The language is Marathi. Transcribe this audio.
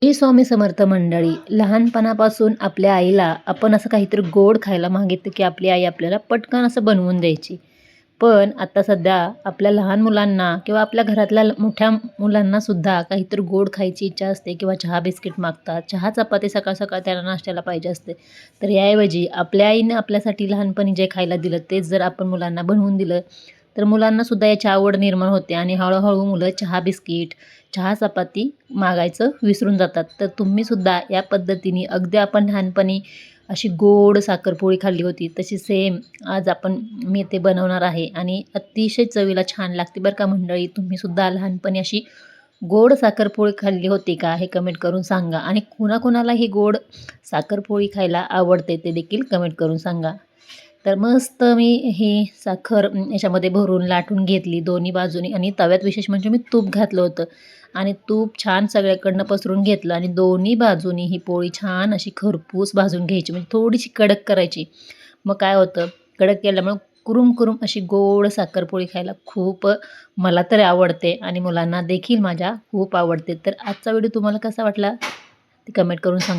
श्री स्वामी समर्थ मंडळी. लहानपणापासून आपल्या आईला आपण असं काहीतरी गोड खायला मागितलं की आपली आई आपल्याला पटकन असं बनवून द्यायची. पण आता सध्या आपल्या लहान मुलांना किंवा आपल्या घरातल्या मोठ्या मुलांनासुद्धा काहीतरी गोड खायची इच्छा असते किंवा चहा बिस्किट मागतात. चहा चपाती सकाळ सकाळ त्यांना नाश्त्याला पाहिजे असते. तर याऐवजी आपल्या आईने आपल्यासाठी लहानपणी जे खायला दिलं तेच जर आपण मुलांना बनवून दिलं तर मुलांनासुद्धा याची आवड निर्माण होते आणि हळूहळू मुलं चहा बिस्किट, चहा चपाती मागायचं विसरून जातात. तर तुम्हीसुद्धा या पद्धतीने अगदी आपण लहानपणी अशी गोड साखरपोळी खाल्ली होती तशी सेम आज मी ते बनवणार आहे आणि अतिशय चवीला छान लागते बरं का मंडळी. तुम्हीसुद्धा लहानपणी अशी गोड साखरपोळी खाल्ली होती का हे कमेंट करून सांगा आणि कुणाकुणाला ही गोड साखरपोळी खायला आवडते ते देखील कमेंट करून सांगा. तर मस्त मी ही साखर याच्यामध्ये भरून लाटून घेतली दोन्ही बाजूनी आणि तव्यात विशेष म्हणजे मी तूप घातलं होतं आणि तूप छान सगळ्याकडनं पसरून घेतलं आणि दोन्ही बाजूनी ही पोळी छान अशी खरपूस भाजून घ्यायची म्हणजे थोडीशी कडक करायची. मग काय होतं, कडक केल्यामुळं कुरुम कुरुम अशी गोड साखरपोळी खायला खूप मला तरी आवडते आणि मुलांना देखील माझ्या खूप आवडते. तर आजचा व्हिडिओ तुम्हाला कसा वाटला ते कमेंट करून सांगा.